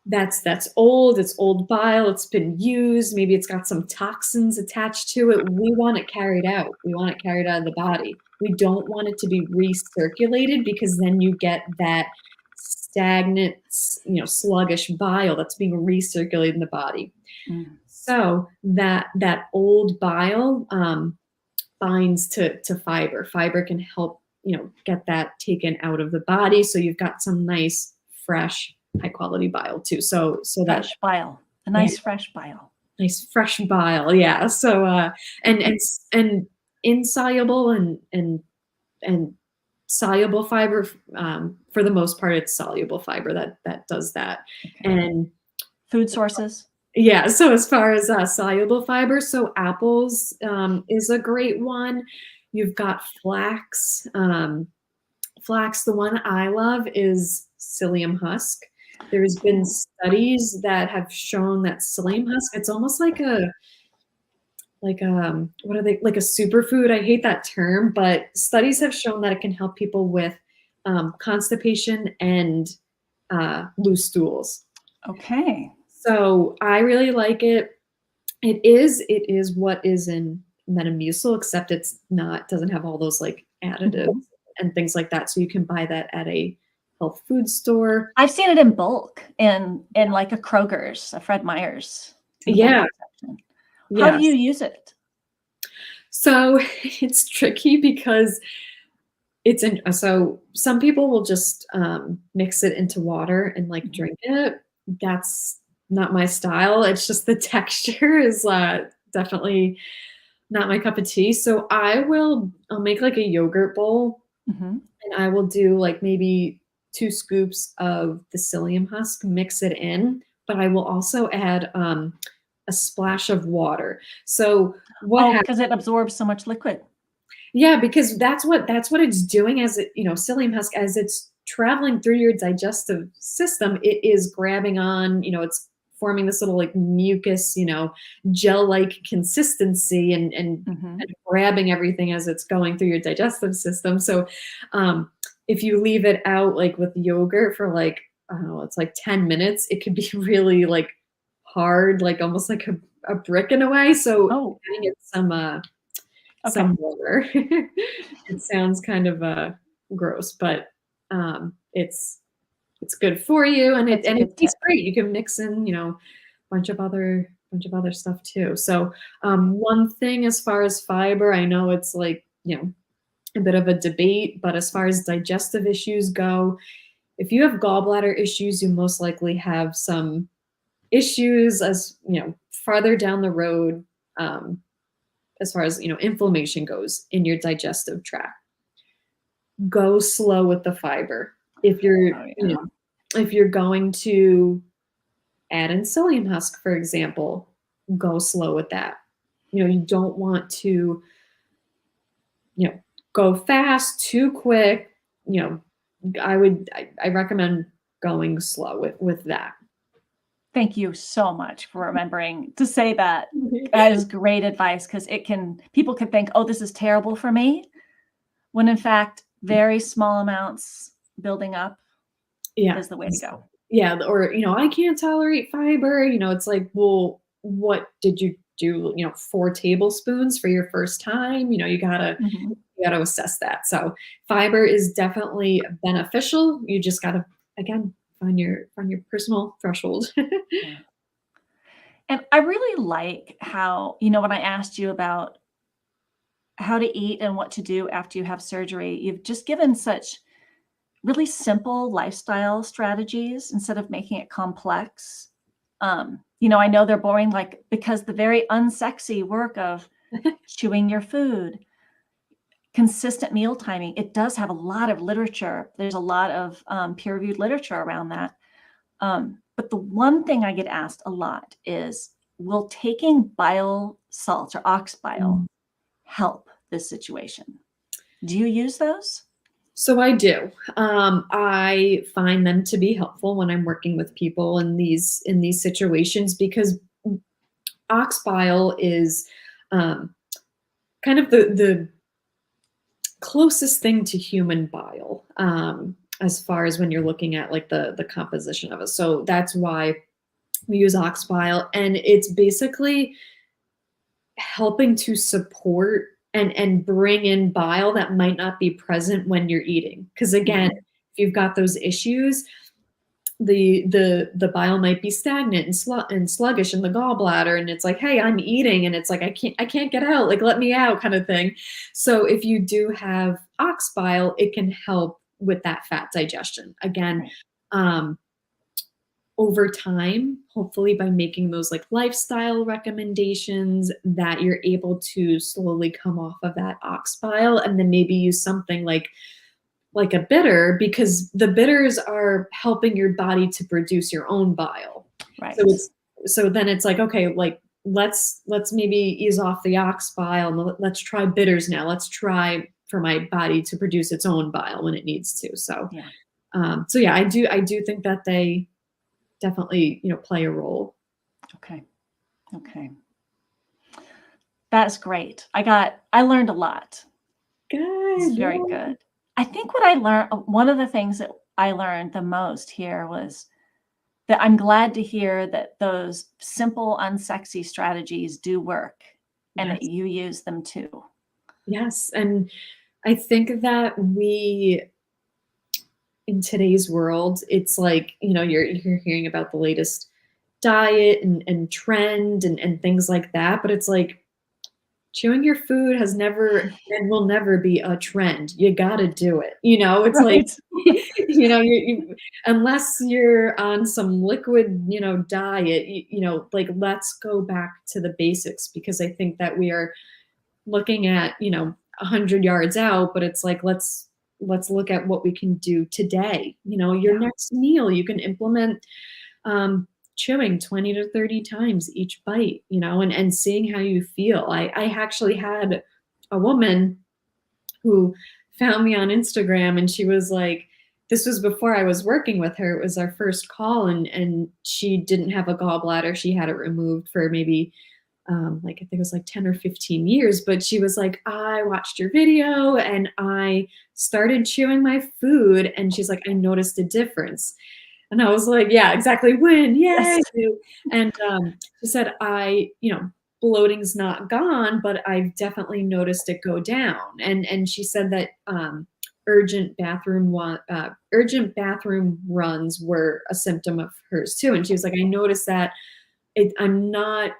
that's old, it's old bile, it's been used, maybe it's got some toxins attached to it. We want it carried out. We want it carried out of the body. We don't want it to be recirculated, because then you get that stagnant, you know, sluggish bile that's being recirculated in the body. So that old bile binds to fiber. Fiber can help, you know, get that taken out of the body. So you've got some nice, fresh, high quality bile too. So that fresh bile, a nice fresh bile. Nice fresh bile, yeah. So and insoluble and soluble fiber. For the most part, it's soluble fiber that does that. Okay. And food sources. Yeah. So as far as soluble fiber, so apples is a great one. You've got flax. Flax, the one I love is psyllium husk. There's been studies that have shown that psyllium husk, it's almost like a what are they, like a superfood? I hate that term, but studies have shown that it can help people with constipation and loose stools. Okay. So I really like it. It is what is in Metamucil, except it's not, doesn't have all those like additives and things like that. So you can buy that at a health food store. I've seen it in bulk in like a Kroger's, a Fred Meyer's. Yeah. How do you use it? So it's tricky because So some people will just mix it into water and like drink it. That's not my style. It's just the texture is definitely not my cup of tea. So I'll make like a yogurt bowl, Hmm. and I will do like maybe 2 scoops of the psyllium husk, mix it in, but I will also add a splash of water. So what Oh, happens? because it absorbs so much liquid. Yeah, because that's what it's doing as it, psyllium husk, as it's traveling through your digestive system, it is grabbing on, it's forming this little like mucus, gel-like consistency Hmm. and grabbing everything as it's going through your digestive system. So if you leave it out like with yogurt for like, I don't know, it's like 10 minutes, it could be really like hard, like almost like a brick in a way. So Oh, adding it okay. some water. It sounds kind of gross, but it's good for you, and That's a it good tip. tastes great. You can mix in, bunch of other stuff too. So one thing as far as fiber, I know it's like, a bit of a debate, but as far as digestive issues go, if you have gallbladder issues, you most likely have some issues as, farther down the road, as far as, inflammation goes in your digestive tract. Go slow with the fiber. If you're, Oh, yeah. if you're going to add in psyllium husk, for example, go slow with that. You don't want to, go fast, too quick. I recommend going slow with that. Thank you so much for remembering to say that. That is great advice because people could think, oh, this is terrible for me, when in fact, very small amounts building up Yeah. is the way to go. Yeah. Or, I can't tolerate fiber. It's like, well, what did you do? 4 tablespoons for your first time? You gotta, Mhm. you gotta assess that. So fiber is definitely beneficial. You just gotta, again, find your personal threshold. Yeah. And I really like how, when I asked you about how to eat and what to do after you have surgery, you've just given such really simple lifestyle strategies instead of making it complex. I know they're boring, like, because the very unsexy work of chewing your food, consistent meal timing, it does have a lot of literature. There's a lot of peer-reviewed literature around that. But the one thing I get asked a lot is, will taking bile salts or ox bile Mm. help this situation? Do you use those? So I do. I find them to be helpful when I'm working with people in these situations, because ox bile is um, kind of the closest thing to human bile, as far as when you're looking at like the composition of it. So that's why we use ox bile, and it's basically helping to support and bring in bile that might not be present when you're eating. Because again, Mhm. if you've got those issues, the bile might be stagnant and sluggish in the gallbladder, and it's like, hey, I'm eating, and it's like, I can't get out, like, let me out, kind of thing. So if you do have ox bile, it can help with that fat digestion again. Right. um, Over time, hopefully by making those like lifestyle recommendations, that you're able to slowly come off of that ox bile, and then maybe use something like a bitter, because the bitters are helping your body to produce your own bile. So Right. then it's like, okay, like let's maybe ease off the ox bile, and let's try bitters now. Let's try for my body to produce its own bile when it needs to. So Yeah. so yeah, I do think that they definitely, play a role. Okay. Okay. That's great. I learned a lot. It's Good. very Yeah. good. I think what I learned, one of the things that I learned the most here was that I'm glad to hear that those simple, unsexy strategies do work and that Yes. you use them too. Yes. And I think that in today's world, it's like, you're hearing about the latest diet and trend and things like that. But it's like, chewing your food has never and will never be a trend. You gotta do it. It's like, Right. unless you're on some liquid, diet, like let's go back to the basics because I think that we are looking at, 100 yards out, but it's like, let's look at what we can do today. Your Yeah. next meal, you can implement chewing 20 to 30 times each bite, and seeing how you feel. I actually had a woman who found me on Instagram and she was like, this was before I was working with her. It was our first call and she didn't have a gallbladder. She had it removed for maybe like I think it was like 10 or 15 years, but she was like, I watched your video and I started chewing my food. And she's like, I noticed a difference. And I was like, yeah, exactly. When? Yay. Yes. And she said, bloating's not gone, but I've definitely noticed it go down. And she said that urgent bathroom runs were a symptom of hers too. And she was like, I noticed that I'm not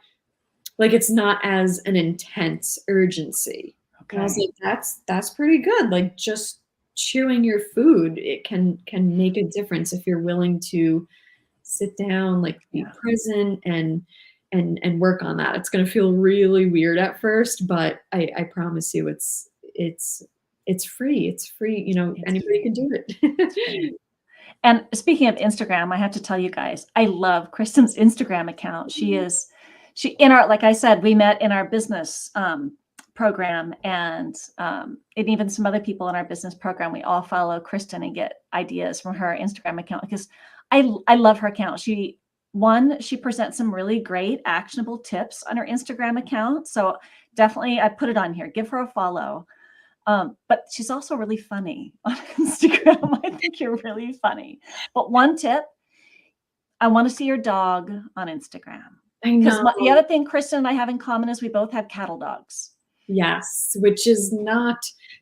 like, it's not as an intense urgency. And I was Okay. like, that's pretty good. Like just chewing your food, it can make a difference if you're willing to sit down, like be Yeah. present and work on that. It's gonna feel really weird at first, but I promise you it's free. It's free, It's anybody can do it. free. And speaking of Instagram, I have to tell you guys, I love Kristin's Instagram account. She in our, like I said, we met in our business program, and even some other people in our business program. We all follow Kristin and get ideas from her Instagram account because I love her account. She presents some really great actionable tips on her Instagram account. So definitely, I put it on here. Give her a follow. But she's also really funny on Instagram. I think you're really funny. But one tip, I want to see your dog on Instagram. I Because know. the other thing Kristin and I have in common is we both have cattle dogs. Yes, which is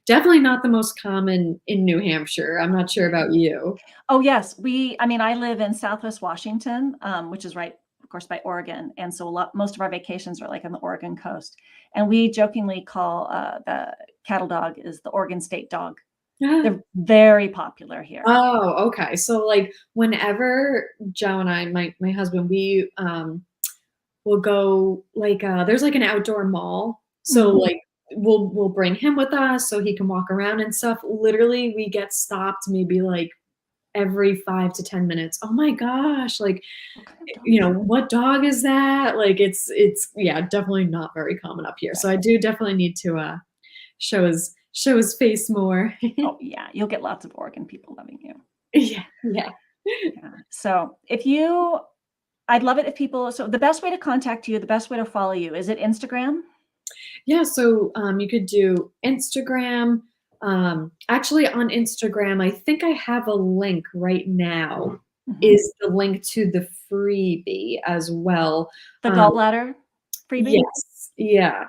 definitely not the most common in New Hampshire. I'm not sure about you. Oh, yes. I live in Southwest Washington, which is right, of course, by Oregon. And so most of our vacations are like on the Oregon coast. And we jokingly call the cattle dog is the Oregon State dog. They're very popular here. Oh, okay. So like whenever Joe and I, my husband, we will go like there's like an outdoor mall. So like we'll bring him with us so he can walk around and stuff. Literally we get stopped maybe like every 5 to 10 minutes. Oh my gosh, like what dog is that? Like it's yeah, definitely not very common up here. So I do definitely need to show his face more. Oh yeah, you'll get lots of Oregon people loving you. Yeah. Yeah. So I'd love it if people, so the best way to contact you, the best way to follow you, is it Instagram? Yeah, so you could do Instagram. Actually, on Instagram, I think I have a link right now. Is the link to the freebie as well. The gallbladder freebie? Yes, yeah.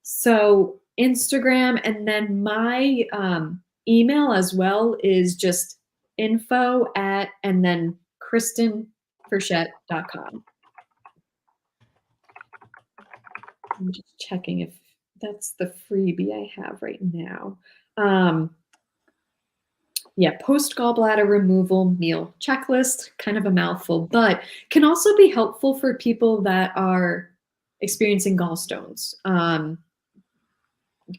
So Instagram, and then my email as well is just info at and then KristinFrechette.com. I'm just checking if that's the freebie I have right now. Yeah, post gallbladder removal meal checklist, kind of a mouthful, but can also be helpful for people that are experiencing gallstones.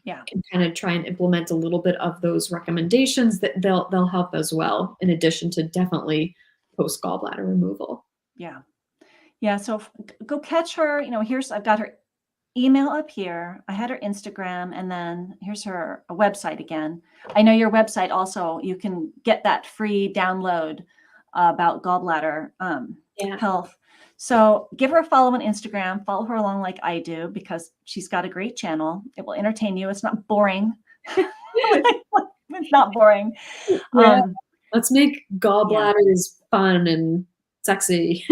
Yeah. Can kind of try and implement a little bit of those recommendations that they'll help as well, in addition to definitely post gallbladder removal. Yeah. Yeah. So go catch her. I've got her email up here. I had her Instagram, and then here's her website again. I know your website also, you can get that free download about gallbladder health. So give her a follow on Instagram, follow her along like I do, because she's got a great channel. It will entertain you. It's not boring. It's not boring. Yeah. Let's make gallbladders fun and sexy.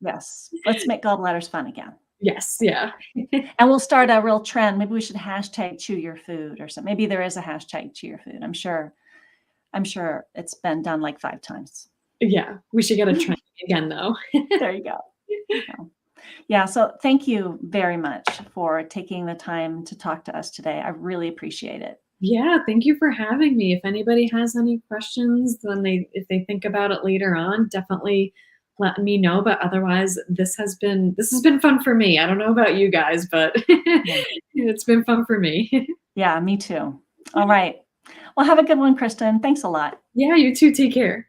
Yes. Let's make gallbladders fun again. Yes. Yeah. And we'll start a real trend. Maybe we should hashtag chew your food or something. Maybe there is a hashtag chew your food. I'm sure it's been done like 5 times. Yeah. We should get a trend again though. There you go. Yeah. So thank you very much for taking the time to talk to us today. I really appreciate it. Yeah, thank you for having me. If anybody has any questions, then if they think about it later on, definitely let me know. But otherwise, this has been fun for me. I don't know about you guys, but Yeah. it's been fun for me. Yeah, me too. All right. Well, have a good one, Kristin. Thanks a lot. Yeah, you too. Take care.